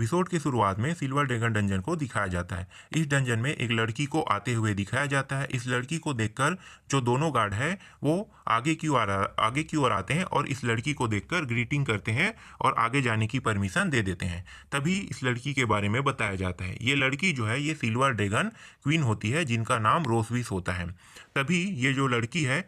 Episode की शुरुआत में सिल्वर ड्रैगन डंजन को दिखाया जाता है। इस डंजन में एक लड़की को आते हुए दिखाया जाता है। इस लड़की को देखकर जो दोनों गार्ड है वो आगे की ओर आते हैं और इस लड़की को देखकर ग्रीटिंग करते हैं और आगे जाने की परमिशन दे देते हैं। तभी इस लड़की के बारे में बताया जाता है। ये लड़की जो है ये सिल्वर ड्रैगन क्वीन होती है जिनका नाम रोसविस होता है। तभी ये जो लड़की है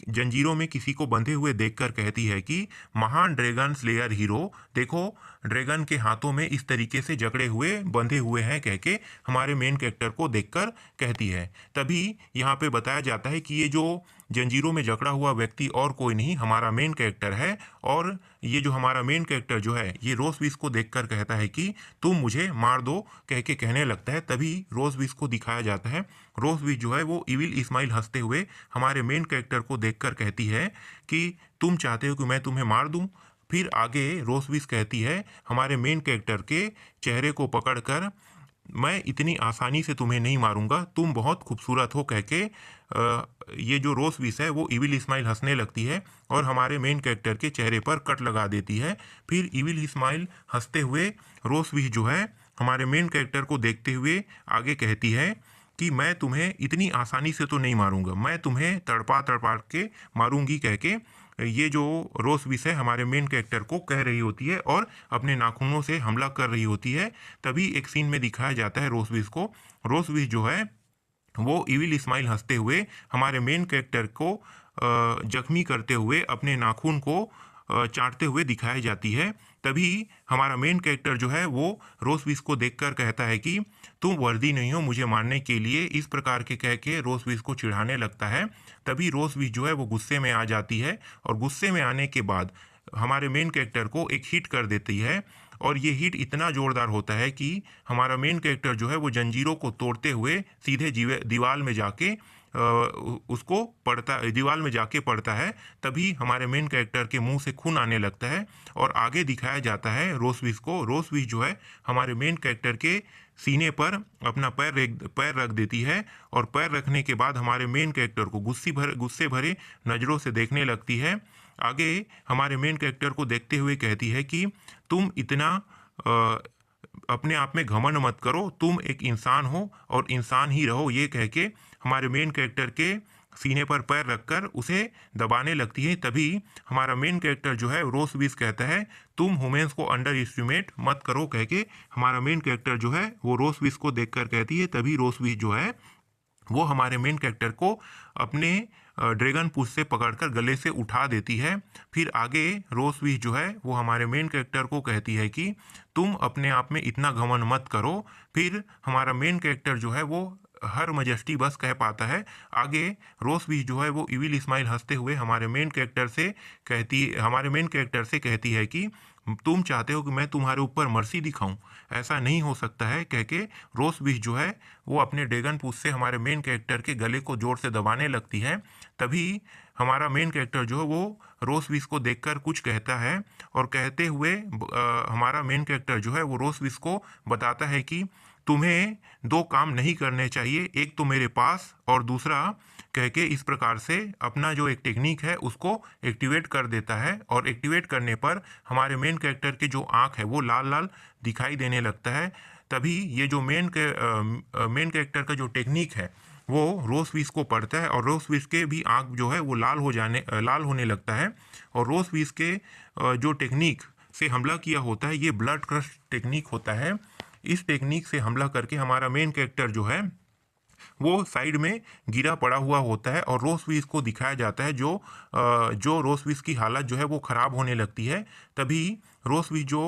जंजीरों में किसी को बंधे हुए देखकर कहती है कि महान ड्रैगन स्लेयर हीरो देखो, ड्रैगन के हाथों में इस तरीके से जकड़े हुए बंधे हुए हैं, कह के हमारे मेन कैरेक्टर को देखकर कहती है। तभी यहाँ पे बताया जाता है कि ये जो जंजीरों में जकड़ा हुआ व्यक्ति और कोई नहीं हमारा मेन कैरेक्टर है। और ये जो हमारा मेन कैरेक्टर जो है ये रोसविस को देखकर कहता है कि तुम मुझे मार दो, कह के कहने लगता है। तभी रोसविस को दिखाया जाता है। रोसविस जो है वो इविल इस्माइल हंसते हुए हमारे मेन कैरेक्टर को देखकर कहती है कि तुम चाहते हो कि मैं तुम्हें मार दूं। फिर आगे रोसविस कहती है हमारे मेन कैरेक्टर के चेहरे को पकड़कर, मैं इतनी आसानी से तुम्हें नहीं मारूंगा, तुम बहुत खूबसूरत हो, कह के ये जो रोसविस है वो इविल इस्माइल हंसने लगती है और हमारे मेन कैरेक्टर के चेहरे पर कट लगा देती है। फिर इविल इस्माइल हंसते हुए रोसविस जो है हमारे मेन कैरेक्टर को देखते हुए आगे कहती है कि मैं तुम्हें इतनी आसानी से तो नहीं मारूंगा, मैं तुम्हें तड़पा तड़पा के मारूंगी, कह के ये जो रोसविस है हमारे मेन कैरेक्टर को कह रही होती है और अपने नाखूनों से हमला कर रही होती है। तभी एक सीन में दिखाया जाता है रोसविस को। रोसविस जो है वो इविल इस्माइल हंसते हुए हमारे मेन कैरेक्टर को जख्मी करते हुए अपने नाखून को चाटते हुए दिखाई जाती है। तभी हमारा मेन कैरेक्टर जो है वो रोसविस को देखकर कहता है कि तुम वर्दी नहीं हो मुझे मारने के लिए, इस प्रकार के कह के रोसविस को चिढ़ाने लगता है। तभी रोसविस जो है वो गुस्से में आ जाती है और गुस्से में आने के बाद हमारे मेन कैरेक्टर को एक हिट कर देती है। और ये हिट इतना जोरदार होता है कि हमारा मेन कैरेक्टर जो है वो जंजीरों को तोड़ते हुए सीधे दीवार में जाके उसको दीवार में जाके पड़ता है। तभी हमारे मेन कैरेक्टर के मुंह से खून आने लगता है और आगे दिखाया जाता है रोसविस को। रोसविस जो है हमारे मेन कैरेक्टर के सीने पर अपना पैर रख देती है और पैर रखने के बाद हमारे मेन कैरेक्टर को गुस्से भरे नज़रों से देखने लगती है। आगे हमारे मेन कैरेक्टर को देखते हुए कहती है कि तुम इतना अपने आप में घमंड मत करो, तुम एक इंसान हो और इंसान ही रहो, ये कह के हमारे मेन कैरेक्टर के सीने पर पैर रखकर उसे दबाने लगती है। तभी हमारा मेन कैरेक्टर जो है रोसविस कहता है तुम ह्यूमंस को अंडर एस्टिमेट मत करो, कह के हमारा मेन कैरेक्टर जो है वो रोसविस को देखकर कहती है। तभी रोसविस जो है वो हमारे मेन कैरेक्टर को अपने ड्रैगन पुश से पकड़कर गले से उठा देती है। फिर आगे रोसविस जो है वो हमारे मेन कैरेक्टर को कहती है कि तुम अपने आप में इतना घमंड मत करो। फिर हमारा मेन कैरेक्टर जो है वो हर मजेस्टी बस कह पाता है। आगे रोसविस जो है वो इविल इस्माइल हंसते हुए हमारे मेन कैरेक्टर से कहती है कि तुम चाहते हो कि मैं तुम्हारे ऊपर मर्सी दिखाऊं, ऐसा नहीं हो सकता है, कह के रोसविस जो है वो अपने ड्रैगन पुश से हमारे मेन कैरेक्टर के गले को जोर से दबाने लगती है। तभी हमारा मेन कैरेक्टर जो है वो रोसविस को देखकर कुछ कहता है और कहते हुए हमारा मेन कैरेक्टर जो है वो रोसविस को बताता है कि तुम्हें दो काम नहीं करने चाहिए, एक तो मेरे पास और दूसरा, कह के इस प्रकार से अपना जो एक टेक्निक है उसको एक्टिवेट कर देता है। और एक्टिवेट करने पर हमारे मेन कैरेक्टर के जो आँख है वो लाल लाल दिखाई देने लगता है। तभी ये जो मेन कैरेक्टर का जो टेक्निक है वो रोसविस को पड़ता है और रोसविस के भी आँख जो है वो लाल होने लगता है। और रोसविस के जो टेक्निक से हमला किया होता है ये ब्लड क्रश टेक्निक होता है। इस टेक्निक से हमला करके हमारा मेन कैरेक्टर जो है वो साइड में गिरा पड़ा हुआ होता है और रोसविस को दिखाया जाता है जो रोसविस की हालत जो है वो ख़राब होने लगती है। तभी रोसविस जो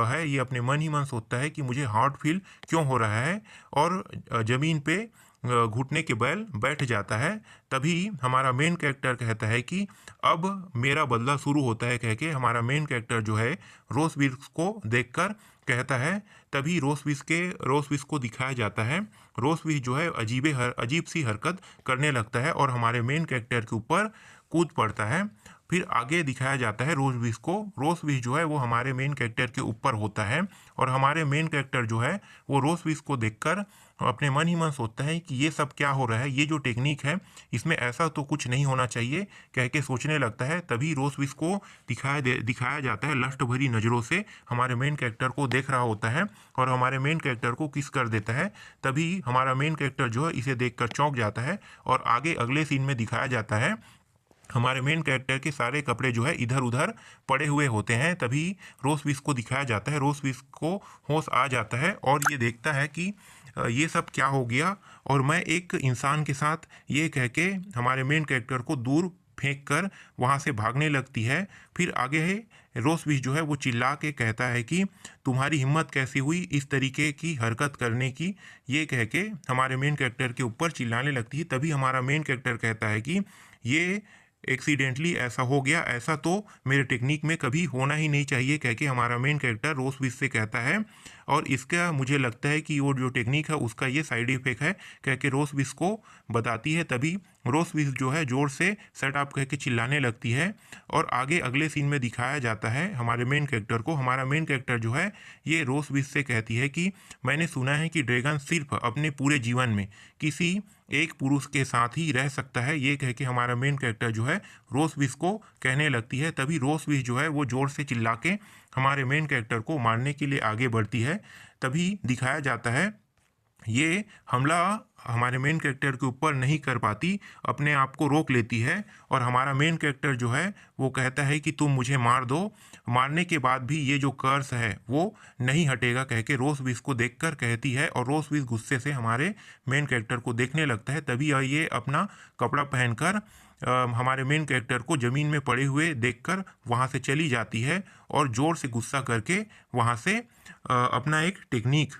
है ये अपने मन ही मन सोचता है कि मुझे हार्ट फील क्यों हो रहा है और ज़मीन पे घुटने के बल बैठ जाता है। तभी हमारा मेन कैरेक्टर कहता है कि अब मेरा बदला शुरू होता है, कह के हमारा मेन कैरेक्टर जो है रोसविस को देखकर कहता है। तभी रोसविस को दिखाया जाता है। रोसविस जो है अजीब सी हरकत करने लगता है और हमारे मेन कैरेक्टर के ऊपर कूद पड़ता है। फिर आगे दिखाया जाता है रोसविस को। रोसविस जो है वो हमारे मेन कैरेक्टर के ऊपर होता है और हमारे मेन कैरेक्टर जो है वो रोसविस को देखकर अपने मन ही मन सोचता है कि ये सब क्या हो रहा है, ये जो टेक्निक है इसमें ऐसा तो कुछ नहीं होना चाहिए कह के सोचने लगता है। तभी रोज विश को दिखाया जाता है लस्ट भरी नज़रों से हमारे मेन कैरेक्टर को देख रहा होता है और हमारे मेन कैरेक्टर को किस कर देता है। तभी हमारा मेन कैरेक्टर जो है इसे देखकर चौंक जाता है और आगे अगले सीन में दिखाया जाता है हमारे मेन कैरेक्टर के सारे कपड़े जो है इधर उधर पड़े हुए होते हैं। तभी रोज विश को दिखाया जाता है, रोज विश को होश आ जाता है और ये देखता है कि ये सब क्या हो गया और मैं एक इंसान के साथ, ये कह के हमारे मेन कैरेक्टर को दूर फेंक कर वहाँ से भागने लगती है। फिर आगे है रोज विश जो है वो चिल्ला के कहता है कि तुम्हारी हिम्मत कैसी हुई इस तरीके की हरकत करने की, ये कह के हमारे मेन कैरेक्टर के ऊपर चिल्लाने लगती है। तभी हमारा मेन कैरेक्टर कहता है कि ये एक्सीडेंटली ऐसा हो गया, ऐसा तो मेरे टेक्निक में कभी होना ही नहीं चाहिए कह के हमारा मेन कैरेक्टर रोज विश से कहता है। और इसका मुझे लगता है कि वो जो टेक्निक है उसका ये साइड इफेक्ट है कह के रोज विश को बताती है। तभी रोज विश जो है जोर से सेट अप कह के चिल्लाने लगती है और आगे अगले सीन में दिखाया जाता है हमारे मेन कैरेक्टर को। हमारा मेन कैरेक्टर जो है ये रोज विश से कहती है कि मैंने सुना है कि ड्रैगन सिर्फ अपने पूरे जीवन में किसी एक पुरुष के साथ ही रह सकता है, ये कह के हमारा मेन कैरेक्टर जो है रोज विश को कहने लगती है। तभी रोज विश जो है वो जोर से चिल्ला के हमारे मेन कैरेक्टर को मारने के लिए आगे बढ़ती है। तभी दिखाया जाता है ये हमला हमारे मेन कैरेक्टर के ऊपर नहीं कर पाती, अपने आप को रोक लेती है और हमारा मेन कैरेक्टर जो है वो कहता है कि तुम मुझे मार दो, मारने के बाद भी ये जो कर्स है वो नहीं हटेगा कह के रोज विश को देखकर कहती है और रोज विश गुस्से से हमारे मेन कैरेक्टर को देखने लगता है। तभी ये अपना कपड़ा पहनकर हमारे मेन कैरेक्टर को ज़मीन में पड़े हुए देखकर वहाँ से चली जाती है और ज़ोर से गुस्सा करके वहाँ से अपना एक टेक्निक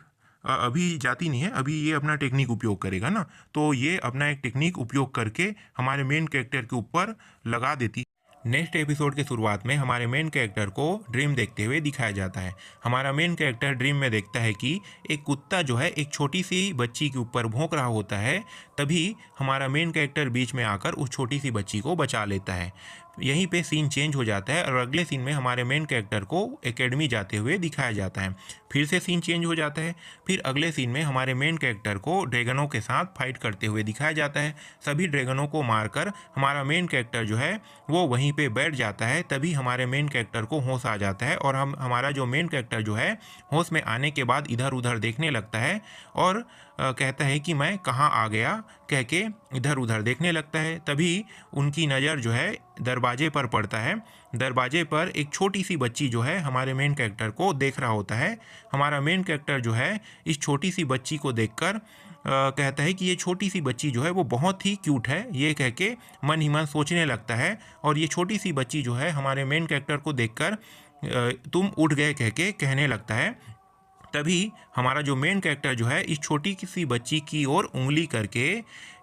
अभी जाती नहीं है, अभी ये अपना टेक्निक उपयोग करेगा ना, तो ये अपना एक टेक्निक उपयोग करके हमारे मेन कैरेक्टर के ऊपर लगा देती है। नेक्स्ट एपिसोड के शुरुआत में हमारे मेन कैरेक्टर को ड्रीम देखते हुए दिखाया जाता है। हमारा मेन कैरेक्टर ड्रीम में देखता है कि एक कुत्ता जो है एक छोटी सी बच्ची के ऊपर भौंक रहा होता है। तभी हमारा मेन कैरेक्टर बीच में आकर उस छोटी सी बच्ची को बचा लेता है। यहीं पे सीन चेंज हो जाता है और अगले सीन में हमारे मेन कैरेक्टर को एकेडमी जाते हुए दिखाया जाता है। फिर से सीन चेंज हो जाता है। फिर अगले सीन में हमारे मेन कैरेक्टर को ड्रैगनों के साथ फाइट करते हुए दिखाया जाता है। सभी ड्रैगनों को मारकर हमारा मेन कैरेक्टर जो है वो वहीं पे बैठ जाता है। तभी हमारे मेन कैरेक्टर को होश आ जाता है और हमारा जो मेन कैरेक्टर जो है होश में आने के बाद इधर उधर देखने लगता है और कहता है कि मैं कहाँ आ गया कह के इधर उधर देखने लगता है। तभी उनकी नज़र जो है दरवाजे पर पड़ता है। दरवाजे पर एक छोटी सी बच्ची जो है हमारे मेन कैरेक्टर को देख रहा होता है। हमारा मेन कैरेक्टर जो है इस छोटी सी बच्ची को देखकर कहता है कि ये छोटी सी बच्ची जो है वो बहुत ही क्यूट है, ये कह के मन ही मन सोचने लगता है। और ये छोटी सी बच्ची जो है हमारे मेन कैरेक्टर को देखकर तुम उठ गए कह के कहने लगता है। तभी हमारा जो मेन कैरेक्टर जो है इस छोटी सी बच्ची की ओर उंगली करके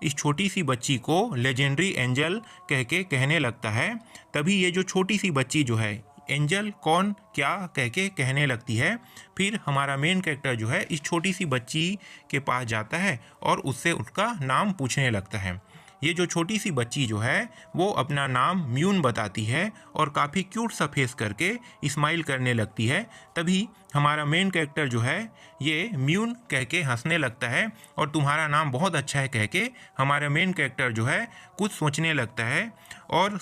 इस छोटी सी बच्ची को लेजेंडरी एंजल कह के कहने लगता है। तभी ये जो छोटी सी बच्ची जो है एंजल कौन क्या कह के कहने लगती है। फिर हमारा मेन कैरेक्टर जो है इस छोटी सी बच्ची के पास जाता है और उससे उसका नाम पूछने लगता है। ये जो छोटी सी बच्ची जो है वो अपना नाम म्यून बताती है और काफ़ी क्यूट सा फेस करके स्माइल करने लगती है। तभी हमारा मेन कैरेक्टर जो है ये म्यून कह के हंसने लगता है और तुम्हारा नाम बहुत अच्छा है कह के हमारा मेन कैरेक्टर जो है कुछ सोचने लगता है और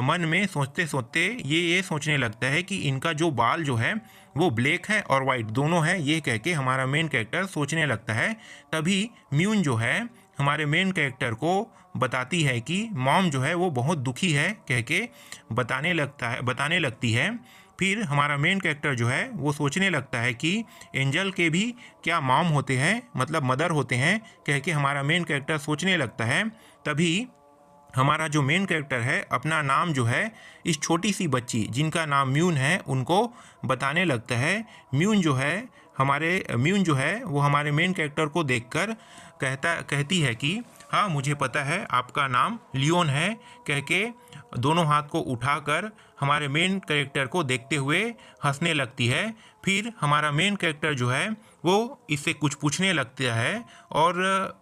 मन में सोचते सोचते ये सोचने लगता है कि इनका जो बाल जो है वो ब्लैक है और वाइट दोनों है, ये कह के हमारा मेन कैरेक्टर सोचने लगता है। तभी म्यून जो है हमारे मेन कैरेक्टर को बताती है कि मॉम जो है वो बहुत दुखी है कह के बताने लगती है। फिर हमारा मेन कैरेक्टर जो है वो सोचने लगता है कि एंजल के भी क्या मॉम होते हैं, मतलब मदर होते हैं कह के हमारा मेन कैरेक्टर सोचने लगता है। तभी हमारा जो मेन कैरेक्टर है अपना नाम जो है इस छोटी सी बच्ची जिनका नाम म्यून है उनको बताने लगता है। म्यून जो है वो हमारे मेन कैरेक्टर को देखकर कहती है कि हाँ मुझे पता है आपका नाम लियोन है कह के दोनों हाथ को उठाकर हमारे मेन कैरेक्टर को देखते हुए हंसने लगती है। फिर हमारा मेन कैरेक्टर जो है वो इससे कुछ पूछने लगता है, और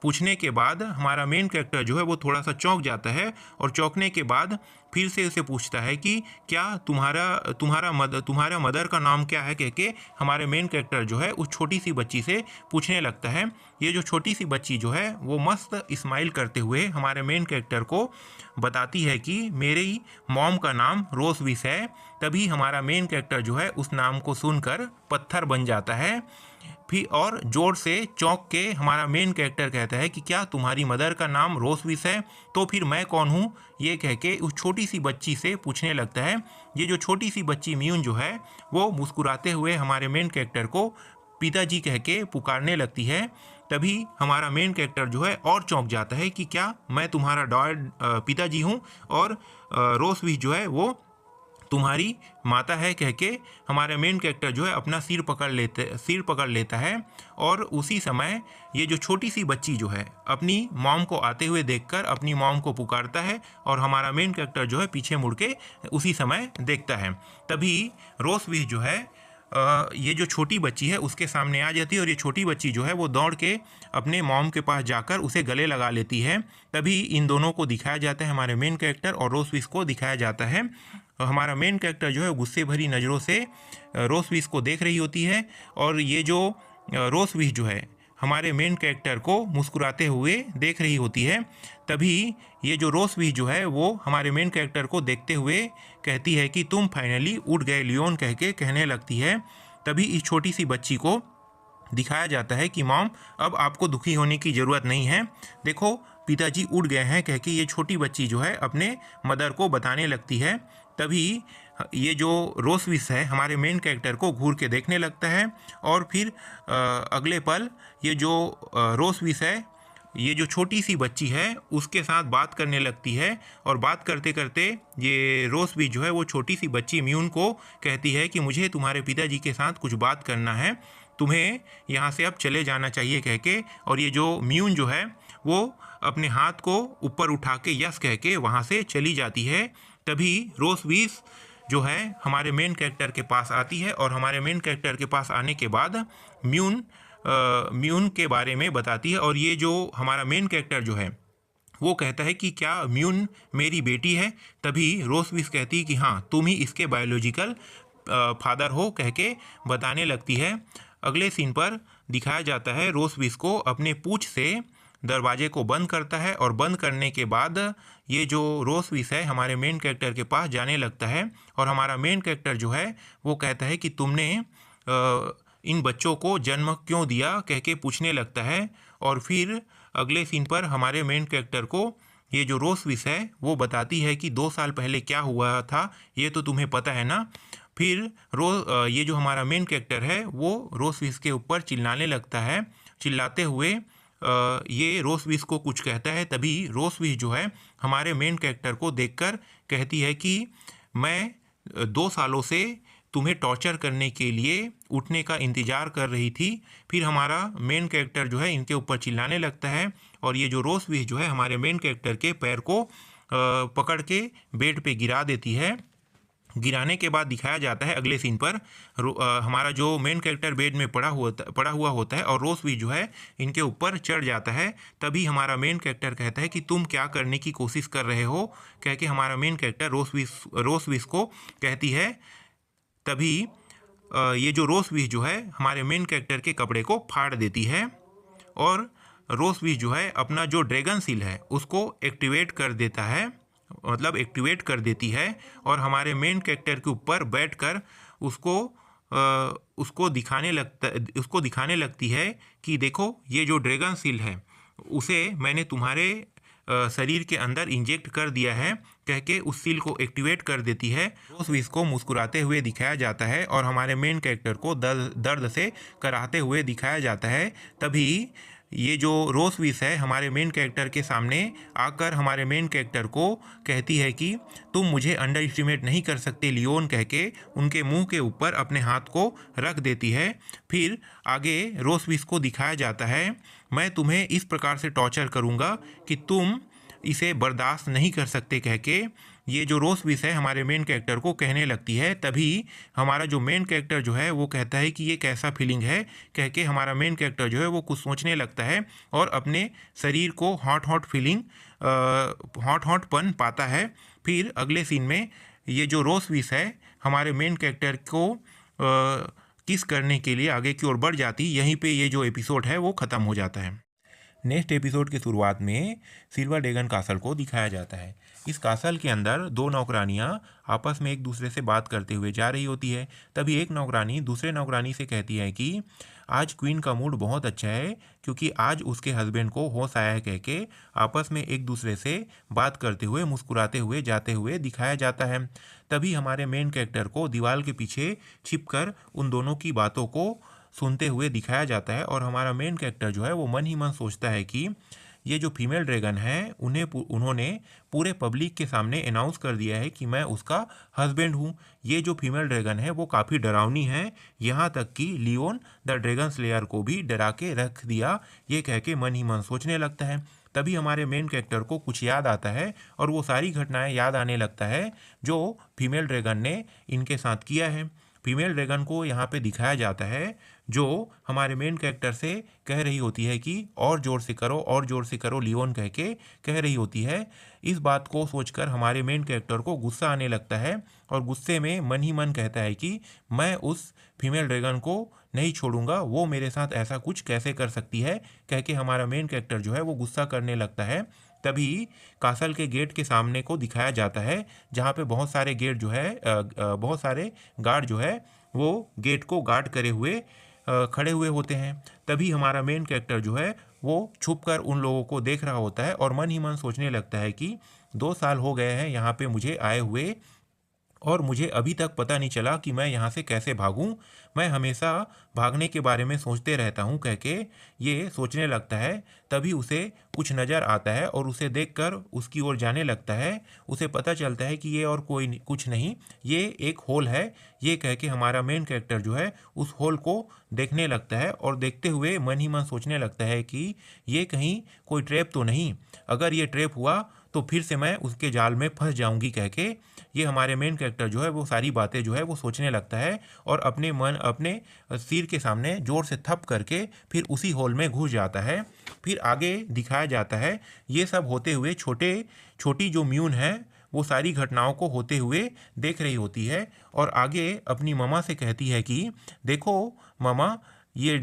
पूछने के बाद हमारा मेन कैरेक्टर जो है वो थोड़ा सा चौंक जाता है, और चौंकने के बाद फिर से उसे पूछता है कि क्या तुम्हारा मदर का नाम क्या है, कह के हमारे मेन कैरेक्टर जो है उस छोटी सी बच्ची से पूछने लगता है। ये जो छोटी सी बच्ची जो है वो मस्त स्माइल करते हुए हमारे मेन कैरेक्टर को बताती है कि मेरी मॉम का नाम रोसविस है। तभी हमारा मेन कैरेक्टर जो है उस नाम को सुनकर पत्थर बन जाता है। फिर और जोर से चौंक के हमारा मेन कैरेक्टर कहता है कि क्या तुम्हारी मदर का नाम रोसविस है, तो फिर मैं कौन हूँ, ये कह के उस छोटी सी बच्ची से पूछने लगता है। ये जो छोटी सी बच्ची म्यून जो है वो मुस्कुराते हुए हमारे मेन कैरेक्टर को पिताजी कह के पुकारने लगती है। तभी हमारा मेन कैरेक्टर जो है और चौंक जाता है कि क्या मैं तुम्हारा डैड पिताजी हूँ, और रोसविस जो है वो तुम्हारी माता है, कह के हमारे मेन कैरेक्टर जो है अपना सिर पकड़ लेता है। और उसी समय ये जो छोटी सी बच्ची जो है अपनी मॉम को आते हुए देखकर अपनी मॉम को पुकारता है, और हमारा मेन कैरेक्टर जो है पीछे मुड़ के उसी समय देखता है। तभी रोसविस जो है ये जो छोटी बच्ची है उसके सामने आ जाती है, और ये छोटी बच्ची जो है वो दौड़ के अपने मॉम के पास जाकर उसे गले लगा लेती है। तभी इन दोनों को दिखाया जाता है, हमारे मेन कैरेक्टर और रोसविस को दिखाया जाता है। हमारा मेन कैरेक्टर जो है गुस्से भरी नज़रों से रोसविस को देख रही होती है, और ये जो रोसविस जो है हमारे मेन कैरेक्टर को मुस्कुराते हुए देख रही होती है। तभी ये जो रोसविस जो है वो हमारे मेन कैरेक्टर को देखते हुए कहती है कि तुम फाइनली उठ गए लियोन, कह के कहने लगती है। तभी इस छोटी सी बच्ची को दिखाया जाता है कि मॉम अब आपको दुखी होने की ज़रूरत नहीं है, देखो पिताजी उड़ गए हैं, कह के ये छोटी बच्ची जो है अपने मदर को बताने लगती है। तभी ये जो रोसविस है हमारे मेन कैरेक्टर को घूर के देखने लगता है, और फिर अगले पल ये जो रोसविस है ये जो छोटी सी बच्ची है उसके साथ बात करने लगती है, और बात करते करते ये रोसविस जो है वो छोटी सी बच्ची म्यून को कहती है कि मुझे तुम्हारे पिताजी के साथ कुछ बात करना है, तुम्हें यहाँ से अब चले जाना चाहिए, कह के। और ये जो म्यून जो है वो अपने हाथ को ऊपर उठा के यस कह के वहाँ से चली जाती है। तभी रोसविस जो है हमारे मेन कैरेक्टर के पास आती है, और हमारे मेन कैरेक्टर के पास आने के बाद म्यून के बारे में बताती है। और ये जो हमारा मेन कैरेक्टर जो है वो कहता है कि क्या म्यून मेरी बेटी है। तभी रोसविस कहती है कि हाँ तुम ही इसके बायोलॉजिकल फादर हो, कह के बताने लगती है। अगले सीन पर दिखाया जाता है रोसविस को अपने पूंछ से दरवाजे को बंद करता है, और बंद करने के बाद ये जो रोसविस है हमारे मेन कैरेक्टर के पास जाने लगता है, और हमारा मेन कैरेक्टर जो है वो कहता है कि तुमने इन बच्चों को जन्म क्यों दिया, कह के पूछने लगता है। और फिर अगले सीन पर हमारे मेन कैरेक्टर को ये जो रोसविस है वो बताती है कि 2 साल पहले क्या हुआ था ये तो तुम्हें पता है ना। फिर ये जो हमारा मेन कैरेक्टर है वो रोसविस के ऊपर चिल्लाने लगता है। चिल्लाते हुए ये रोसविस को कुछ कहता है। तभी रोसविस जो है हमारे मेन कैरेक्टर को देखकर कहती है कि मैं 2 सालों से तुम्हें टॉर्चर करने के लिए उठने का इंतज़ार कर रही थी। फिर हमारा मेन कैरेक्टर जो है इनके ऊपर चिल्लाने लगता है, और ये जो रोसविस जो है हमारे मेन कैरेक्टर के पैर को पकड़ के बेड पे गिरा देती है। गिराने के बाद दिखाया जाता है अगले सीन पर हमारा जो मेन कैरेक्टर बेड में पड़ा हुआ होता है, और रोसविस जो है इनके ऊपर चढ़ जाता है। तभी हमारा मेन कैरेक्टर कहता है कि तुम क्या करने की कोशिश कर रहे हो, कह के हमारा मेन कैरेक्टर रोसविस को कहती है। तभी ये जो रोसविस जो है हमारे मेन कैरेक्टर के कपड़े को फाड़ देती है, और रोसविस जो है अपना जो ड्रैगन सील है उसको एक्टिवेट कर देती है, और हमारे मेन कैरेक्टर के ऊपर बैठकर उसको दिखाने लगती है कि देखो ये जो ड्रैगन सील है उसे मैंने तुम्हारे शरीर के अंदर इंजेक्ट कर दिया है, कह के उस सील को एक्टिवेट कर देती है। रोसविस को मुस्कुराते हुए दिखाया जाता है, और हमारे मेन कैरेक्टर को दर्द से कराहते हुए दिखाया जाता है। तभी ये जो रोसविस है हमारे मेन कैरेक्टर के सामने आकर हमारे मेन कैरेक्टर को कहती है कि तुम मुझे अंडर एस्टिमेट नहीं कर सकते लियोन, कह के उनके मुंह के ऊपर अपने हाथ को रख देती है। फिर आगे रोसविस को दिखाया जाता है मैं तुम्हें इस प्रकार से टॉर्चर करूँगा कि तुम इसे बर्दाश्त नहीं कर सकते, कह के ये जो रोज विश है हमारे मेन कैरेक्टर को कहने लगती है, तभी हमारा जो मेन कैरेक्टर जो है वो कहता है कि ये कैसा फीलिंग है, कह के हमारा मेन कैरेक्टर जो है वो कुछ सोचने लगता है और अपने शरीर को hot hot feeling, hot hot पन पाता है। फिर अगले सीन में ये जो रोज विश है हमारे मेन कैरेक्टर को किस करने के लिए आगे की ओर बढ़ जाती। यहीं पे ये जो एपिसोड है वो ख़त्म हो जाता है। नेक्स्ट एपिसोड की शुरुआत में सिल्वर ड्रैगन कासल को दिखाया जाता है। इस कासल के अंदर दो नौकरानियां आपस में एक दूसरे से बात करते हुए जा रही होती है। तभी एक नौकरानी दूसरे नौकरानी से कहती है कि आज क्वीन का मूड बहुत अच्छा है क्योंकि आज उसके हस्बैंड को होश आया है, कह के आपस में एक दूसरे से बात करते हुए मुस्कुराते हुए जाते हुए दिखाया जाता है। तभी हमारे मेन कैरेक्टर को दीवार के पीछे छिपकर उन दोनों की बातों को सुनते हुए दिखाया जाता है और हमारा मेन कैरेक्टर जो है वो मन ही मन सोचता है कि ये जो फीमेल ड्रैगन है उन्होंने पूरे पब्लिक के सामने अनाउंस कर दिया है कि मैं उसका हस्बैंड हूँ। ये जो फीमेल ड्रैगन है वो काफ़ी डरावनी है, यहाँ तक कि लियोन द ड्रैगन स्लेयर को भी डरा के रख दिया, ये कह के मन ही मन सोचने लगता है। तभी हमारे मेन कैरेक्टर को कुछ याद आता है और वो सारी घटनाएं याद आने लगता है जो फीमेल ड्रैगन ने इनके साथ किया है। फीमेल ड्रैगन को यहाँ पे दिखाया जाता है जो हमारे मेन कैरेक्टर से कह रही होती है कि और ज़ोर से करो और ज़ोर से करो लियोन कह के कह रही होती है। इस बात को सोचकर हमारे मेन कैरेक्टर को गुस्सा आने लगता है और गुस्से में मन ही मन कहता है कि मैं उस फीमेल ड्रैगन को नहीं छोड़ूंगा, वो मेरे साथ ऐसा कुछ कैसे कर सकती है, कह के हमारा मेन कैरेक्टर जो है वो गुस्सा करने लगता है। तभी कासल के गेट के सामने को दिखाया जाता है जहाँ पे बहुत सारे गेट जो है बहुत सारे गार्ड जो है वो गेट को गार्ड करे हुए खड़े हुए होते हैं। तभी हमारा मेन कैरेक्टर जो है वो छुपकर उन लोगों को देख रहा होता है और मन ही मन सोचने लगता है कि 2 साल हो गए हैं यहाँ पे मुझे आए हुए और मुझे अभी तक पता नहीं चला कि मैं यहाँ से कैसे भागूं। मैं हमेशा भागने के बारे में सोचते रहता हूँ, कह के ये सोचने लगता है। तभी उसे कुछ नज़र आता है और उसे देखकर उसकी ओर जाने लगता है। उसे पता चलता है कि ये और कोई कुछ नहीं, ये एक होल है, ये कह के हमारा मेन कैरेक्टर जो है उस होल को देखने लगता है और देखते हुए मन ही मन सोचने लगता है कि ये कहीं कोई ट्रैप तो नहीं, अगर ये ट्रैप हुआ तो फिर से मैं उसके जाल में फंस जाऊंगी, कह के ये हमारे मेन कैरेक्टर जो है वो सारी बातें जो है वो सोचने लगता है और अपने सिर के सामने ज़ोर से थप करके फिर उसी होल में घुस जाता है। फिर आगे दिखाया जाता है ये सब होते हुए छोटी जो म्यून है वो सारी घटनाओं को होते हुए देख रही होती है और आगे अपनी ममा से कहती है कि देखो ममा, ये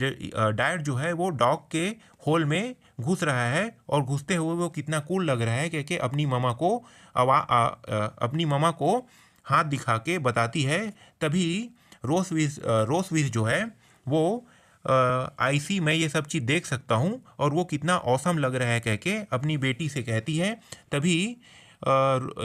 डायट जो है वो डॉग के होल में घुस रहा है और घुसते हुए वो कितना कूल लग रहा है, क्योंकि अपनी ममा को हाथ दिखा के बताती है। तभी रोसविस जो है वो आईसी मैं ये सब चीज़ देख सकता हूँ और वो कितना औसम लग रहा है, कह के अपनी बेटी से कहती है। तभी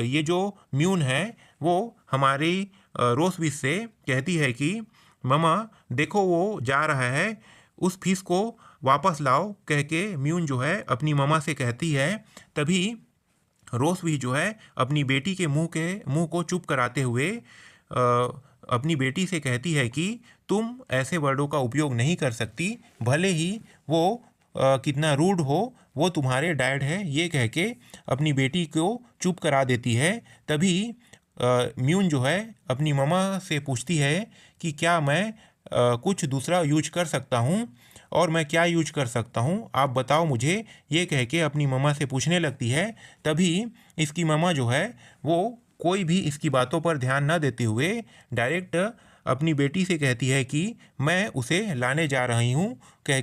ये जो म्यून है वो हमारी रोसविस से कहती है कि ममा देखो वो जा रहा है, उस फीस को वापस लाओ, कह के म्यून जो है अपनी ममा से कहती है। तभी रोसविस जो है अपनी बेटी के मुंह को चुप कराते हुए अपनी बेटी से कहती है कि तुम ऐसे वर्डों का उपयोग नहीं कर सकती, भले ही वो कितना रूड हो, वो तुम्हारे डैड है, ये कह के अपनी बेटी को चुप करा देती है। तभी म्यून जो है अपनी ममा से पूछती है कि क्या मैं कुछ दूसरा यूज कर सकता हूँ और मैं क्या यूज कर सकता हूँ, आप बताओ मुझे, ये कह के अपनी ममा से पूछने लगती है। तभी इसकी ममा जो है वो कोई भी इसकी बातों पर ध्यान न देते हुए डायरेक्ट अपनी बेटी से कहती है कि मैं उसे लाने जा रही हूँ, कह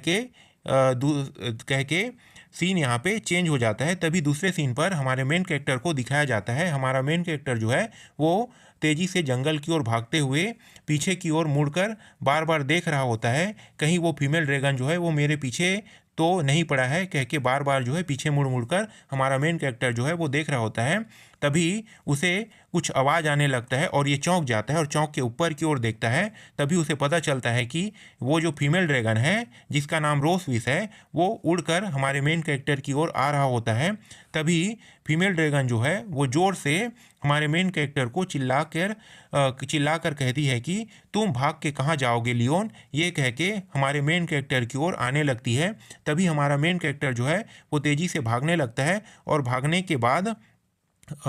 के सीन यहाँ पे चेंज हो जाता है। तभी दूसरे सीन पर हमारे मेन कैरेक्टर को दिखाया जाता है। हमारा मेन कैरेक्टर जो है वो तेज़ी से जंगल की ओर भागते हुए पीछे की ओर मुड़कर बार बार देख रहा होता है, कहीं वो फीमेल ड्रैगन जो है वो मेरे पीछे तो नहीं पड़ा है, कह के बार बार जो है पीछे मुड़ कर हमारा मेन कैरेक्टर जो है वो देख रहा होता है। तभी उसे कुछ आवाज़ आने लगता है और ये चौंक जाता है और चौंक के ऊपर की ओर देखता है। तभी उसे पता चलता है कि वो जो फीमेल ड्रैगन है जिसका नाम रोसविस है वो उड़कर हमारे मेन कैरेक्टर की ओर आ रहा होता है। तभी फीमेल ड्रैगन जो है वो ज़ोर से हमारे मेन कैरेक्टर को चिल्लाकर कहती है कि तुम भाग के कहाँ जाओगे लियोन, ये कह के हमारे मेन कैरेक्टर की ओर आने लगती है। तभी हमारा मेन कैरेक्टर जो है वो तेज़ी से भागने लगता है और भागने के बाद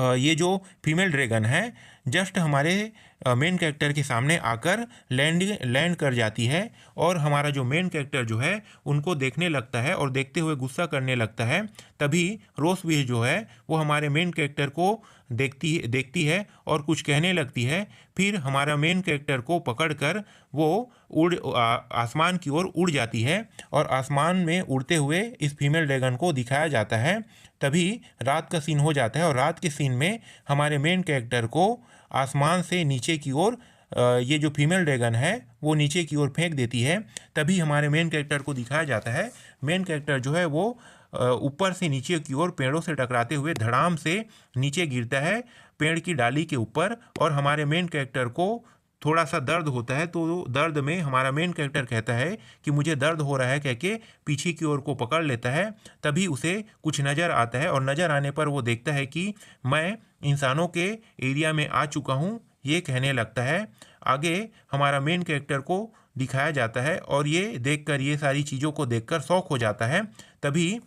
ये जो फीमेल ड्रैगन है जस्ट हमारे मेन कैरेक्टर के सामने आकर लैंड कर जाती है और हमारा जो मेन कैरेक्टर जो है उनको देखने लगता है और देखते हुए गुस्सा करने लगता है। तभी रोसविश जो है वो हमारे मेन कैरेक्टर को देखती है और कुछ कहने लगती है। फिर हमारा मेन कैरेक्टर को पकड़कर वो आसमान की ओर उड़ जाती है और आसमान में उड़ते हुए इस फीमेल ड्रैगन को दिखाया जाता है। तभी रात का सीन हो जाता है और रात के सीन में हमारे मेन कैरेक्टर को आसमान से नीचे की ओर ये जो फीमेल ड्रैगन है वो नीचे की ओर फेंक देती है। तभी हमारे मेन कैरेक्टर को दिखाया जाता है। मेन कैरेक्टर जो है वो ऊपर से नीचे की ओर पेड़ों से टकराते हुए धड़ाम से नीचे गिरता है पेड़ की डाली के ऊपर और हमारे मेन कैरेक्टर को थोड़ा सा दर्द होता है। तो दर्द में हमारा मेन कैरेक्टर कहता है कि मुझे दर्द हो रहा है कह के पीछे की ओर को पकड़ लेता है। तभी उसे कुछ नज़र आता है और नज़र आने पर वो देखता है कि मैं इंसानों के एरिया में आ चुका हूँ, ये कहने लगता है। आगे हमारा मेन कैरेक्टर को दिखाया जाता है और ये देखकर, ये सारी चीज़ों को देखकर शौक हो जाता है। तभी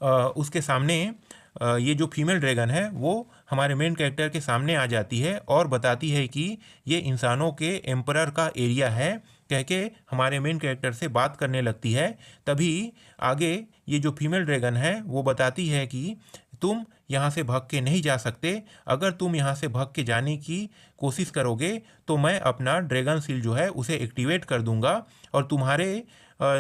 उसके सामने ये जो फीमेल ड्रैगन है वो हमारे मेन कैरेक्टर के सामने आ जाती है और बताती है कि ये इंसानों के एम्परर का एरिया है कह के हमारे मेन कैरेक्टर से बात करने लगती है। तभी आगे ये जो फीमेल ड्रैगन है वो बताती है कि तुम यहाँ से भाग के नहीं जा सकते। अगर तुम यहाँ से भाग के जाने की कोशिश करोगे तो मैं अपना ड्रैगन सील जो है उसे एक्टिवेट कर दूंगा और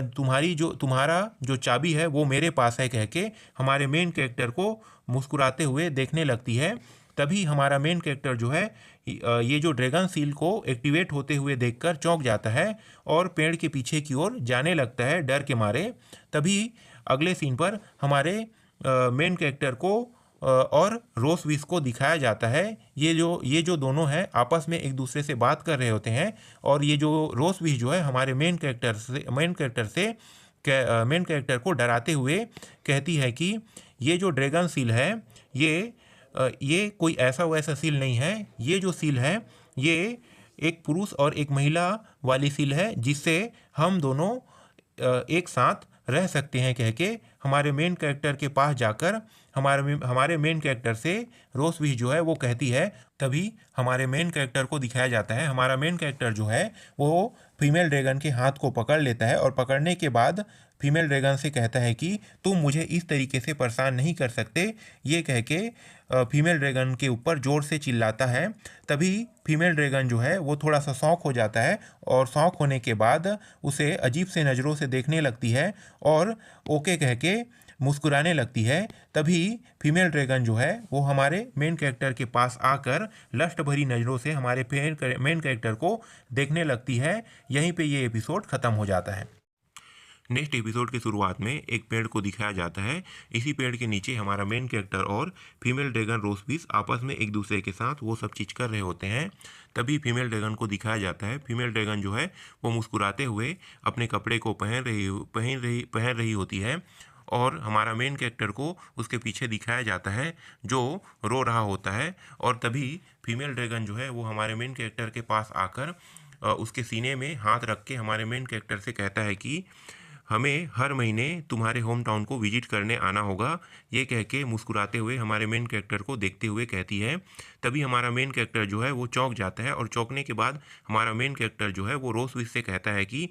तुम्हारा जो चाबी है वो मेरे पास है कह के हमारे मेन कैरेक्टर को मुस्कुराते हुए देखने लगती है। तभी हमारा मेन कैरेक्टर जो है ये जो ड्रैगन सील को एक्टिवेट होते हुए देखकर चौंक जाता है और पेड़ के पीछे की ओर जाने लगता है डर के मारे। तभी अगले सीन पर हमारे मेन कैरेक्टर को और रोसविश को दिखाया जाता है। ये जो दोनों हैं आपस में एक दूसरे से बात कर रहे होते हैं और ये जो रोसविश जो है हमारे मेन कैरेक्टर को डराते हुए कहती है कि ये जो ड्रैगन सील है ये कोई ऐसा वैसा सील नहीं है। ये जो सील है ये एक पुरुष और एक महिला वाली सील है जिससे हम दोनों एक साथ रह सकते हैं कह के हमारे मेन कैरेक्टर के पास जाकर हमारे मेन कैरेक्टर से रोसविश जो है वो कहती है। तभी हमारे मेन कैरेक्टर को दिखाया जाता है। हमारा मेन कैरेक्टर जो है वो फीमेल ड्रैगन के हाथ को पकड़ लेता है और पकड़ने के बाद फीमेल ड्रैगन से कहता है कि तुम मुझे इस तरीके से परेशान नहीं कर सकते, ये कह के फीमेल ड्रैगन के ऊपर ज़ोर से चिल्लाता है। तभी फीमेल ड्रैगन जो है वो थोड़ा सा शॉक हो जाता है और शॉक होने के बाद उसे अजीब से नज़रों से देखने लगती है और ओके कह के मुस्कुराने लगती है। तभी फीमेल ड्रैगन जो है वो हमारे मेन कैरेक्टर के पास आकर लस्ट भरी नज़रों से हमारे मेन कैरेक्टर को देखने लगती है। यहीं पे ये एपिसोड ख़त्म हो जाता है। नेक्स्ट एपिसोड की शुरुआत में एक पेड़ को दिखाया जाता है। इसी पेड़ के नीचे हमारा मेन कैरेक्टर और फीमेल ड्रैगन रोसविश आपस में एक दूसरे के साथ वो सब चीज़ कर रहे होते हैं। तभी फीमेल ड्रैगन को दिखाया जाता है। फीमेल ड्रैगन जो है वो मुस्कुराते हुए अपने कपड़े को पहन रही होती है और हमारा मेन कैरेक्टर को उसके पीछे दिखाया जाता है जो रो रहा होता है। और तभी फीमेल ड्रैगन जो है वो हमारे मेन कैरेक्टर के पास आकर उसके सीने में हाथ रख के हमारे मेन कैरेक्टर से कहता है कि हमें हर महीने तुम्हारे होम टाउन को विजिट करने आना होगा, ये कह के मुस्कुराते हुए हमारे मेन कैरेक्टर को देखते हुए कहती है। तभी हमारा मेन कैरेक्टर जो है वो चौंक जाता है और चौंकने के बाद हमारा मेन कैरेक्टर जो है वो रोसविश से कहता है कि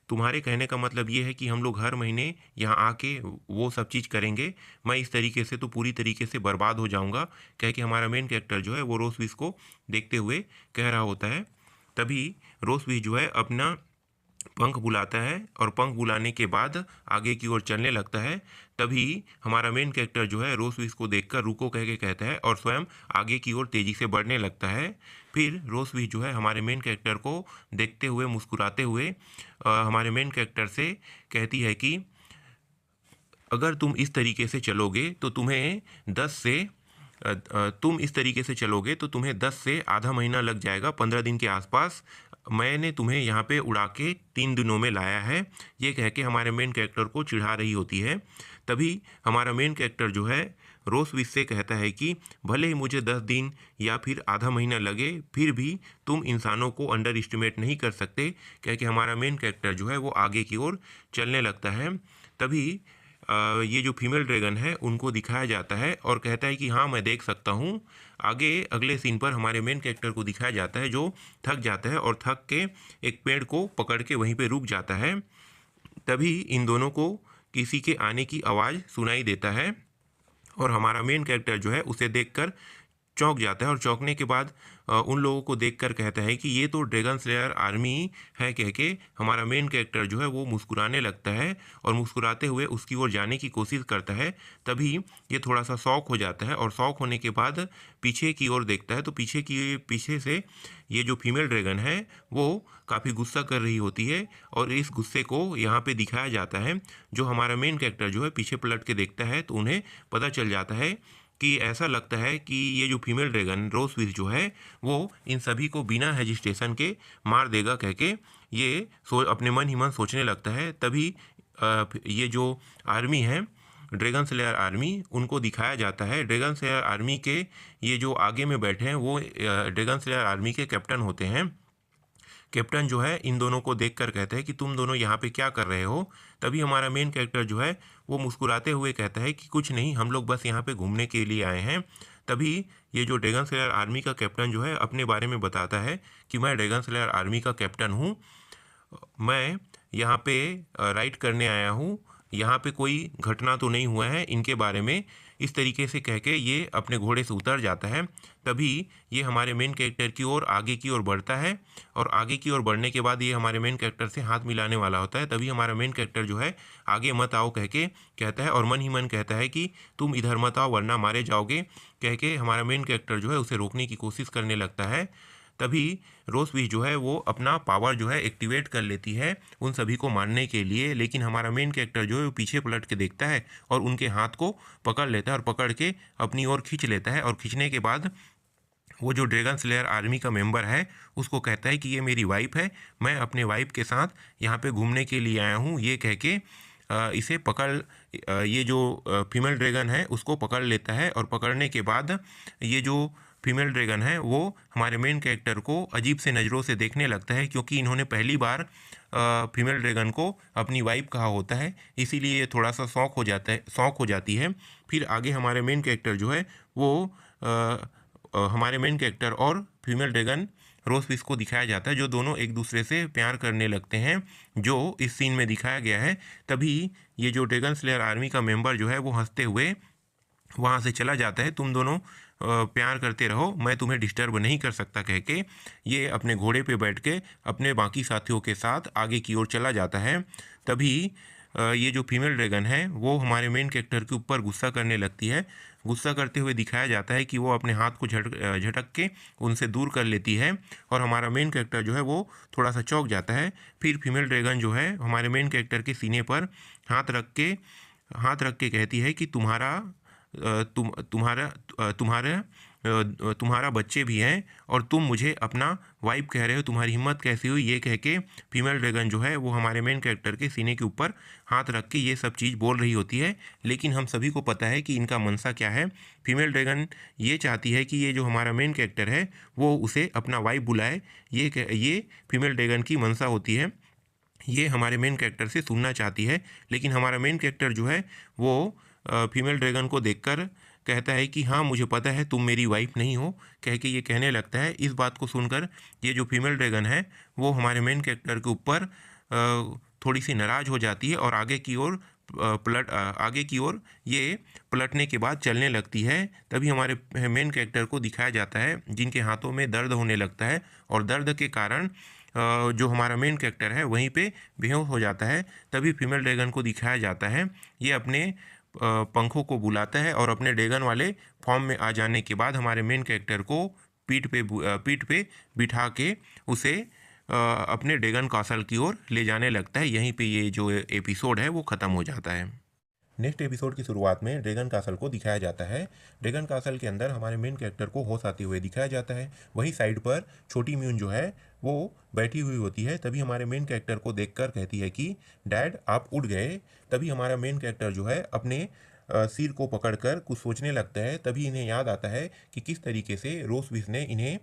तुम्हारे कहने का मतलब ये है कि हम लोग हर महीने यहाँ आके वो सब चीज़ करेंगे, मैं इस तरीके से तो पूरी तरीके से बर्बाद हो जाऊँगा, कह के हमारा मेन कैरेक्टर जो है वो रोसविश को देखते हुए कह रहा होता है। तभी रोसविश जो है अपना पंख बुलाता है और पंख बुलाने के बाद आगे की ओर चलने लगता है। तभी हमारा मेन कैरेक्टर जो है रोसविश को देखकर रुको कह के कहता है और स्वयं आगे की ओर तेज़ी से बढ़ने लगता है। फिर रोसविश जो है हमारे मेन कैरेक्टर को देखते हुए मुस्कुराते हुए हमारे मेन कैरेक्टर से कहती है कि अगर तुम इस तरीके से चलोगे तो तुम्हें 10 से आधा महीना लग जाएगा, 15 दिन के आसपास। मैंने तुम्हें यहाँ पे उड़ा के 3 दिनों में लाया है, ये कह के हमारे मेन कैरेक्टर को चिढ़ा रही होती है। तभी हमारा मेन कैरेक्टर जो है रोसविश से कहता है कि भले ही मुझे 10 दिन या फिर आधा महीना लगे, फिर भी तुम इंसानों को अंडर एस्टिमेट नहीं कर सकते, कह के हमारा मेन कैरेक्टर जो है वो आगे की ओर चलने लगता है। तभी ये जो फीमेल ड्रैगन है उनको दिखाया जाता है और कहता है कि हाँ मैं देख सकता हूँ। आगे अगले सीन पर हमारे मेन कैरेक्टर को दिखाया जाता है जो थक जाता है और थक के एक पेड़ को पकड़ के वहीं पे रुक जाता है। तभी इन दोनों को किसी के आने की आवाज़ सुनाई देता है और हमारा मेन कैरेक्टर जो है उसे देखकर चौंक जाता है और चौंकने के बाद उन लोगों को देखकर कहता है कि ये तो ड्रैगन स्लेयर आर्मी है। कह के हमारा मेन कैरेक्टर जो है वो मुस्कुराने लगता है और मुस्कुराते हुए उसकी ओर जाने की कोशिश करता है। तभी ये थोड़ा सा शॉक हो जाता है और शॉक होने के बाद पीछे की ओर देखता है तो पीछे से ये जो फीमेल ड्रैगन है वो काफ़ी गुस्सा कर रही होती है और इस गुस्से को यहाँ पे दिखाया जाता है। जो हमारा मेन कैरेक्टर जो है पीछे पलट के देखता है तो उन्हें पता चल जाता है कि ऐसा लगता है कि ये जो फीमेल ड्रैगन रोजविश जो है वो इन सभी को बिना हेजिटेशन के मार देगा। कह के ये अपने मन ही मन सोचने लगता है। तभी ये जो आर्मी है ड्रैगन स्लेयर आर्मी उनको दिखाया जाता है। ड्रैगन स्लेयर आर्मी के ये जो आगे में बैठे हैं वो ड्रैगन स्लेयर आर्मी के कैप्टन होते हैं। कैप्टन जो है इन दोनों को देखकर कहते हैं कि तुम दोनों यहाँ पे क्या कर रहे हो। तभी हमारा मेन कैरेक्टर जो है वो मुस्कुराते हुए कहता है कि कुछ नहीं, हम लोग बस यहाँ पे घूमने के लिए आए हैं। तभी ये जो ड्रैगन स्लेयर आर्मी का कैप्टन जो है अपने बारे में बताता है कि मैं ड्रैगन स्लेयर आर्मी का कैप्टन हूँ, मैं यहाँ पे राइड करने आया हूँ, यहाँ पे कोई घटना तो नहीं हुआ है इनके बारे में। इस तरीके से कह के ये अपने घोड़े से उतर जाता है। तभी ये हमारे मेन कैरेक्टर की ओर आगे की ओर बढ़ता है और आगे की ओर बढ़ने के बाद ये हमारे मेन कैरेक्टर से हाथ मिलाने वाला होता है। तभी हमारा मेन कैरेक्टर जो है आगे मत आओ कह के कहता है और मन ही मन कहता है कि तुम इधर मत आओ वरना मारे जाओगे। कह के हमारा मेन कैरेक्टर जो है उसे रोकने की कोशिश करने लगता है। तभी रोजविश जो है वो अपना पावर जो है एक्टिवेट कर लेती है उन सभी को मारने के लिए। लेकिन हमारा मेन कैरेक्टर जो है वो पीछे पलट के देखता है और उनके हाथ को पकड़ लेता है और पकड़ के अपनी ओर खींच लेता है। और खींचने के बाद वो जो ड्रैगन स्लेयर आर्मी का मेंबर है उसको कहता है कि ये मेरी वाइफ है, मैं अपने वाइफ के साथ यहाँ पे घूमने के लिए आया हूँ। ये कह के इसे ये जो फीमेल ड्रैगन है उसको पकड़ लेता है और पकड़ने के बाद ये जो फीमेल ड्रैगन है वो हमारे मेन कैरेक्टर को अजीब से नज़रों से देखने लगता है क्योंकि इन्होंने पहली बार फीमेल ड्रैगन को अपनी वाइफ कहा होता है। इसीलिए ये थोड़ा सा शौक हो जाती है। फिर आगे हमारे मेन कैरेक्टर जो है वो हमारे मेन कैरेक्टर और फीमेल ड्रैगन रोजविश को दिखाया जाता है जो दोनों एक दूसरे से प्यार करने लगते हैं, जो इस सीन में दिखाया गया है। तभी ये जो ड्रैगन स्लेयर आर्मी का मेंबर जो है वो हंसते हुए वहाँ से चला जाता है। तुम दोनों प्यार करते रहो, मैं तुम्हें डिस्टर्ब नहीं कर सकता कह के ये अपने घोड़े पे बैठ के अपने बाकी साथियों के साथ आगे की ओर चला जाता है। तभी ये जो फीमेल ड्रैगन है वो हमारे मेन कैरेक्टर के ऊपर गुस्सा करने लगती है। गुस्सा करते हुए दिखाया जाता है कि वो अपने हाथ को झटक के उनसे दूर कर लेती है और हमारा मेन कैरेक्टर जो है वो थोड़ा सा चौंक जाता है। फिर फीमेल ड्रैगन जो है हमारे मेन कैरेक्टर के सीने पर हाथ रख के कहती है कि तुम्हारा बच्चे भी हैं और तुम मुझे अपना वाइफ कह रहे हो, तुम्हारी हिम्मत कैसी हुई। ये कह के फीमेल ड्रैगन जो है वो हमारे मेन कैरेक्टर के सीने के ऊपर हाथ रख के ये सब चीज़ बोल रही होती है। लेकिन हम सभी को पता है कि इनका मनसा क्या है। फीमेल ड्रैगन ये चाहती है कि ये जो हमारा मेन कैरेक्टर है वो उसे अपना वाइफ बुलाए। ये फीमेल ड्रैगन की मनसा होती है, ये हमारे मेन कैरेक्टर से सुनना चाहती है। लेकिन हमारा मेन कैरेक्टर जो है वो फीमेल ड्रैगन को देखकर कहता है कि हाँ मुझे पता है तुम मेरी वाइफ नहीं हो। कह के ये कहने लगता है। इस बात को सुनकर ये जो फीमेल ड्रैगन है वो हमारे मेन कैरेक्टर के ऊपर थोड़ी सी नाराज़ हो जाती है और आगे की ओर ये पलटने के बाद चलने लगती है। तभी हमारे मेन कैरेक्टर को दिखाया जाता है जिनके हाथों में दर्द होने लगता है और दर्द के कारण जो हमारा मेन कैरेक्टर है वहीं पे बेहोश हो जाता है। तभी फीमेल ड्रैगन को दिखाया जाता है ये अपने पंखों को बुलाता है और अपने ड्रैगन वाले फॉर्म में आ जाने के बाद हमारे मेन कैरेक्टर को पीठ पे बिठा के उसे अपने ड्रैगन कासल की ओर ले जाने लगता है। यहीं पे ये जो एपिसोड है वो ख़त्म हो जाता है। नेक्स्ट एपिसोड की शुरुआत में ड्रैगन कासल को दिखाया जाता है। ड्रैगन कासल के अंदर हमारे मेन कैरेक्टर को होश आते हुए दिखाया जाता है। वहीं साइड पर छोटी म्यून जो है वो बैठी हुई होती है। तभी हमारे मेन कैरेक्टर को देखकर कहती है कि डैड आप उड़ गए। तभी हमारा मेन कैरेक्टर जो है अपने सिर को पकड़कर कुछ सोचने लगता है। तभी इन्हें याद आता है कि किस तरीके से रोसविस ने इन्हें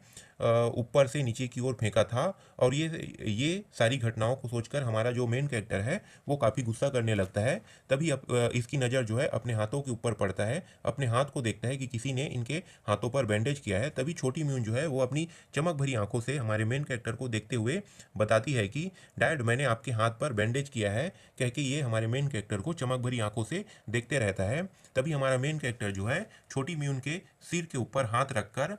ऊपर से नीचे की ओर फेंका था, और ये सारी घटनाओं को सोचकर हमारा जो मेन कैरेक्टर है वो काफ़ी गुस्सा करने लगता है। तभी इसकी नज़र जो है अपने हाथों के ऊपर पड़ता है। अपने हाथ को देखता है कि किसी ने इनके हाथों पर बैंडेज किया है। तभी छोटी म्यून जो है वो अपनी चमक भरी आंखों से हमारे मेन कैरेक्टर को देखते हुए बताती है कि डैड, मैंने आपके हाथ पर बैंडेज किया है, कह के ये हमारे मेन कैरेक्टर को चमक भरी आंखों से देखते रहता है। तभी हमारा मेन कैरेक्टर जो है छोटी म्यून के सिर के ऊपर हाथ रखकर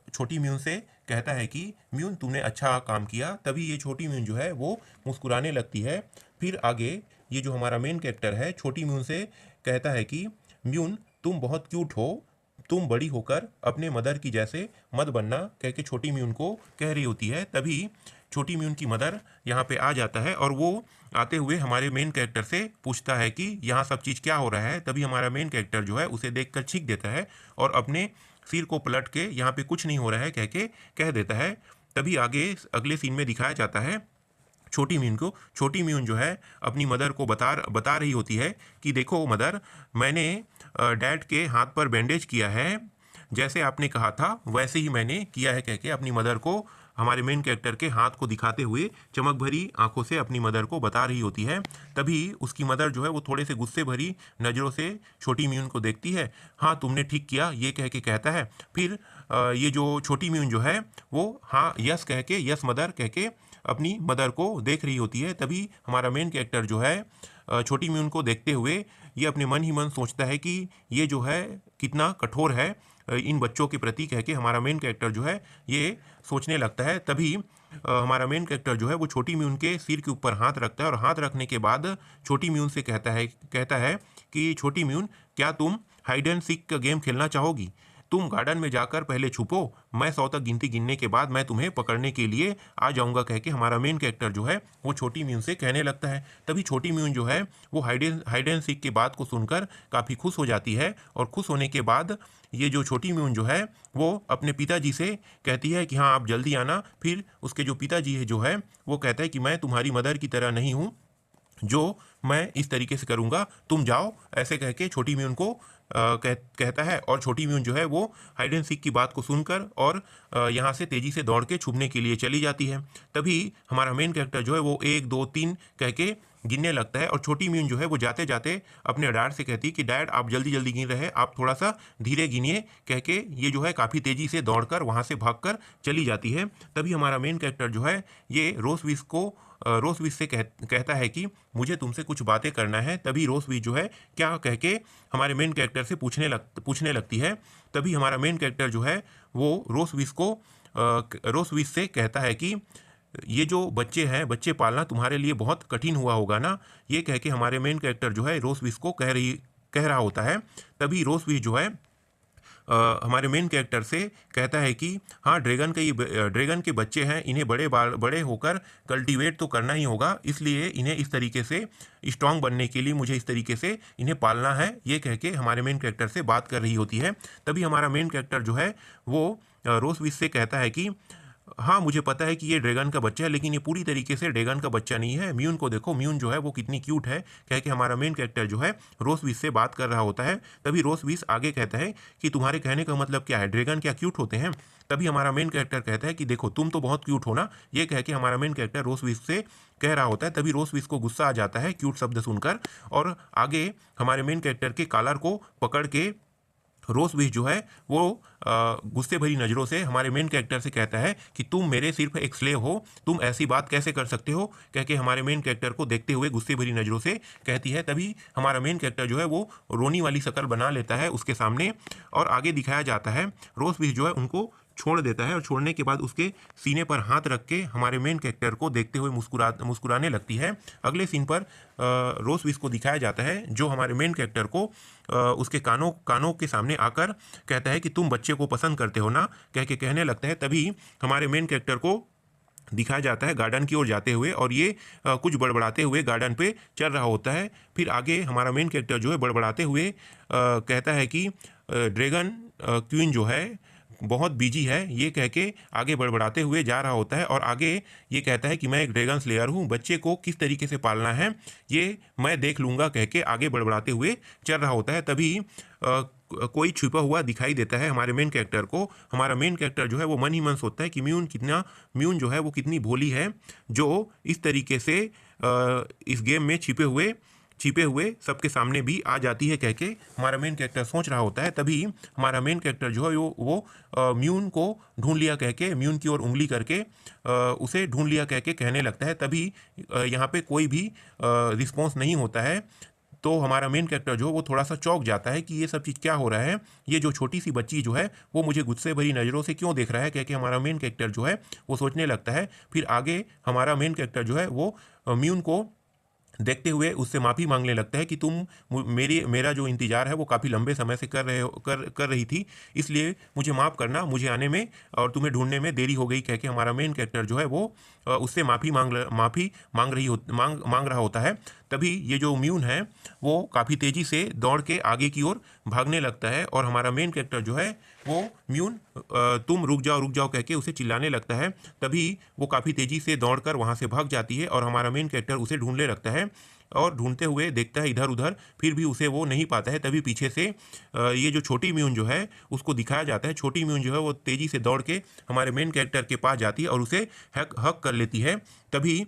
छोटी म्यून से कहता है कि म्यून, तुमने अच्छा काम किया। तभी ये छोटी म्यून जो है वो मुस्कुराने लगती है। फिर आगे ये जो हमारा मेन कैरेक्टर है छोटी म्यून से कहता है कि म्यून, तुम बहुत क्यूट हो, तुम बड़ी होकर अपने मदर की जैसे मत बनना, कह के छोटी म्यून को कह रही होती है। तभी छोटी म्यून की मदर यहाँ पे आ जाता है और वो आते हुए हमारे मेन कैरेक्टर से पूछता है कि यहाँ सब चीज़ क्या हो रहा है। तभी हमारा मेन कैरेक्टर जो है उसे देखकर छींक देता है और अपने सिर को पलट के यहाँ पे कुछ नहीं हो रहा है कह के कह देता है। तभी आगे अगले सीन में दिखाया जाता है छोटी म्यून को। छोटी म्यून जो है अपनी मदर को बता रही होती है कि देखो मदर, मैंने डैड के हाथ पर बैंडेज किया है, जैसे आपने कहा था वैसे ही मैंने किया है, कह के अपनी मदर को हमारे मेन कैरेक्टर के हाथ को दिखाते हुए चमक भरी आंखों से अपनी मदर को बता रही होती है। तभी उसकी मदर जो है वो थोड़े से गुस्से भरी नज़रों से छोटी म्यून को देखती है। हाँ, तुमने ठीक किया, ये कह के कहता है। फिर ये जो छोटी म्यून जो है वो हाँ यस कह के, यस मदर कह के अपनी मदर को देख रही होती है। तभी हमारा मेन कैरेक्टर जो है छोटी म्यून को देखते हुए ये अपने मन ही मन सोचता है कि ये जो है कितना कठोर है इन बच्चों के प्रति, कह के हमारा मेन कैरेक्टर जो है ये सोचने लगता है। तभी हमारा मेन कैरेक्टर जो है वो छोटी म्यून के सिर के ऊपर हाथ रखता है और हाथ रखने के बाद छोटी म्यून से कहता है कि छोटी म्यून, क्या तुम हाइड एंड सीक का गेम खेलना चाहोगी? तुम गार्डन में जाकर पहले छुपो, मैं 100 तक गिनती गिनने के बाद मैं तुम्हें पकड़ने के लिए आ जाऊंगा, कह के हमारा मेन कैरेक्टर जो है वो छोटी म्यून से कहने लगता है। तभी छोटी म्यून जो है वो हाइड एंड सीक की बात को सुनकर काफ़ी खुश हो जाती है और खुश होने के बाद ये जो छोटी म्यून जो है वो अपने पिताजी से कहती है कि हाँ आप जल्दी आना। फिर उसके जो पिताजी है जो है वो कहता है कि मैं तुम्हारी मदर की तरह नहीं हूँ जो मैं इस तरीके से करूँगा, तुम जाओ, ऐसे कह के छोटी म्यून को कहता है। और छोटी म्यून जो है वो हाइड एंड सीक की बात को सुनकर और यहाँ से तेज़ी से दौड़ के छुपने के लिए चली जाती है। तभी हमारा मेन कैरेक्टर जो है वो 1 2 3 कह के गिनने लगता है और छोटी म्यून जो है वो जाते जाते अपने डैड से कहती है कि डैड आप जल्दी जल्दी गिन रहे हैं, आप थोड़ा सा धीरे गिनिए, कह के ये जो है काफ़ी तेज़ी से दौड़कर वहाँ से भागकर चली जाती है। तभी हमारा मेन कैरेक्टर जो है ये रोसविस से कहता है कि मुझे तुमसे कुछ बातें करना है। तभी रोसविस जो है क्या कह के हमारे मेन कैरेक्टर से पूछने लगती है। तभी हमारा मेन कैरेक्टर जो है वो रोसविस से कहता है कि ये जो बच्चे हैं, बच्चे पालना तुम्हारे लिए बहुत कठिन हुआ होगा ना, ये कह के हमारे मेन कैरेक्टर जो है रोसविस को कह रहा होता है। तभी रोसविस जो है हमारे मेन कैरेक्टर से कहता है कि हाँ ड्रैगन के बच्चे हैं, इन्हें बड़े होकर कल्टीवेट तो करना ही होगा, इसलिए इन्हें इस तरीके से स्ट्रांग बनने के लिए मुझे इस तरीके से इन्हें पालना है, ये कह के हमारे मेन कैरेक्टर से बात कर रही होती है। तभी हमारा मेन कैरेक्टर जो है वो रोसविस से कहता है कि हाँ मुझे पता है कि ये ड्रैगन का बच्चा है, लेकिन ये पूरी तरीके से ड्रैगन का बच्चा नहीं है। म्यून को देखो, म्यून जो है वो कितनी क्यूट है, कह के हमारा मेन कैरेक्टर जो है रोसविस से बात कर रहा होता है। तभी रोसविस आगे कहता है कि तुम्हारे कहने का मतलब क्या है, ड्रैगन क्या क्यूट होते हैं? तभी हमारा मेन कैरेक्टर कहता है कि देखो तुम तो बहुत क्यूट हो ना, ये कह के हमारा मेन कैरेक्टर रोसविस से कह रहा होता है। तभी रोसविस को गुस्सा आ जाता है क्यूट शब्द सुनकर और आगे हमारे मेन कैरेक्टर के कॉलर को पकड़ के रोसविस जो है वो गुस्से भरी नज़रों से हमारे मेन कैरेक्टर से कहता है कि तुम मेरे सिर्फ एक स्लेव हो, तुम ऐसी बात कैसे कर सकते हो, कह के हमारे मेन कैरेक्टर को देखते हुए गुस्से भरी नज़रों से कहती है। तभी हमारा मेन कैरेक्टर जो है वो रोनी वाली शक्ल बना लेता है उसके सामने और आगे दिखाया जाता है रोसविस जो है उनको छोड़ देता है और छोड़ने के बाद उसके सीने पर हाथ रख के हमारे मेन कैरेक्टर को देखते हुए मुस्कुराने लगती है। अगले सीन पर रोसविस को दिखाया जाता है जो हमारे मेन कैरेक्टर को उसके कानों के सामने आकर कहता है कि तुम बच्चे को पसंद करते हो ना, कह के कहने लगता है। तभी हमारे मेन कैरेक्टर को दिखाया जाता है गार्डन की ओर जाते हुए और ये कुछ बड़बड़ाते हुए गार्डन पे चल रहा होता है। फिर आगे हमारा मेन कैरेक्टर जो है बड़बड़ाते हुए कहता है कि ड्रैगन क्वीन जो है बहुत बिजी है, ये कह के आगे बड़बड़ाते हुए जा रहा होता है और आगे ये कहता है कि मैं एक ड्रैगन स्लेयर हूँ, बच्चे को किस तरीके से पालना है ये मैं देख लूँगा कह के आगे बड़बड़ाते हुए चल रहा होता है। तभी कोई छुपा हुआ दिखाई देता है हमारे मेन कैरेक्टर को। हमारा मेन कैरेक्टर जो है वो मन ही मन सोचता है कि म्यून जो है वो कितनी भोली है, जो इस तरीके से इस गेम में छिपे हुए सबके सामने भी आ जाती है कह के हमारा मेन कैरेक्टर सोच रहा होता है। तभी हमारा मेन कैरेक्टर जो है वो म्यून को ढूंढ लिया कह के, म्यून की ओर उंगली करके उसे ढूंढ लिया कह के कहने लगता है। तभी यहाँ पे कोई भी रिस्पॉन्स नहीं होता है, तो हमारा मेन कैरेक्टर जो है वो थोड़ा सा चौंक जाता है कि ये सब चीज़ क्या हो रहा है, ये जो छोटी सी बच्ची जो है वो मुझे गुस्से भरी नज़रों से क्यों देख रहा है कह के हमारा मेन कैरेक्टर जो है वो सोचने लगता है। फिर आगे हमारा मेन कैरेक्टर जो है वो म्यून को देखते हुए उससे माफ़ी मांगने लगता है कि तुम मेरा जो इंतज़ार है वो काफ़ी लंबे समय से कर रही थी, इसलिए मुझे माफ़ करना, मुझे आने में और तुम्हें ढूंढने में देरी हो गई कह के हमारा मेन कैरेक्टर जो है वो उससे माफ़ी मांग रहा होता है। तभी ये जो म्यून है वो काफ़ी तेज़ी से दौड़ के आगे की ओर भागने लगता है और हमारा मेन कैरेक्टर जो है वो म्यून तुम रुक जाओ कह के उसे चिल्लाने लगता है। तभी वो काफ़ी तेज़ी से दौड़कर वहाँ से भाग जाती है और हमारा मेन कैरेक्टर उसे ढूंढने लगता है और ढूंढते हुए देखता है इधर उधर, फिर भी उसे वो नहीं पाता है। तभी पीछे से ये जो छोटी म्यून जो है उसको दिखाया जाता है। छोटी म्यून जो है वो तेज़ी से दौड़ के हमारे मेन कैरेक्टर के पास जाती है और उसे हक कर लेती है। तभी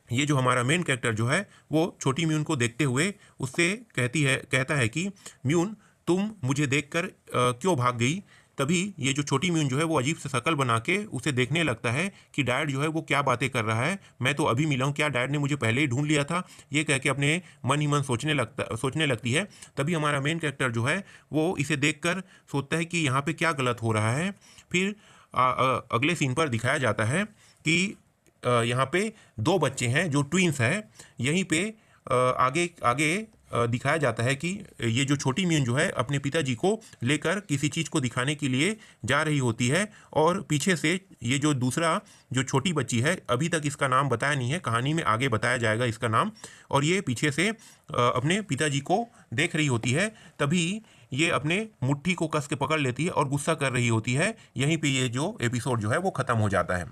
ये जो हमारा मेन कैरेक्टर जो है वो छोटी म्यून को देखते हुए उससे कहता है कि म्यून तुम मुझे देखकर क्यों भाग गई। तभी ये जो छोटी म्यून जो है वो अजीब से शक्ल बना के उसे देखने लगता है कि डैड जो है वो क्या बातें कर रहा है, मैं तो अभी मिला हूँ, क्या डैड ने मुझे पहले ही ढूंढ लिया था, ये कह के अपने मन ही मन सोचने लगती है। तभी हमारा मेन कैरेक्टर जो है वो इसे देखकर सोचता है कि यहाँ पे क्या गलत हो रहा है। फिर अगले सीन पर दिखाया जाता है कि यहाँ पे दो बच्चे हैं जो ट्विंस हैं। यहीं पे आगे दिखाया जाता है कि ये जो छोटी म्यून जो है अपने पिताजी को लेकर किसी चीज़ को दिखाने के लिए जा रही होती है और पीछे से ये जो दूसरा जो छोटी बच्ची है, अभी तक इसका नाम बताया नहीं है, कहानी में आगे बताया जाएगा इसका नाम, और ये पीछे से अपने पिताजी को देख रही होती है। तभी ये अपने मुट्ठी को कस के पकड़ लेती है और गुस्सा कर रही होती है। यहीं पे ये जो एपिसोड जो है वो ख़त्म हो जाता है।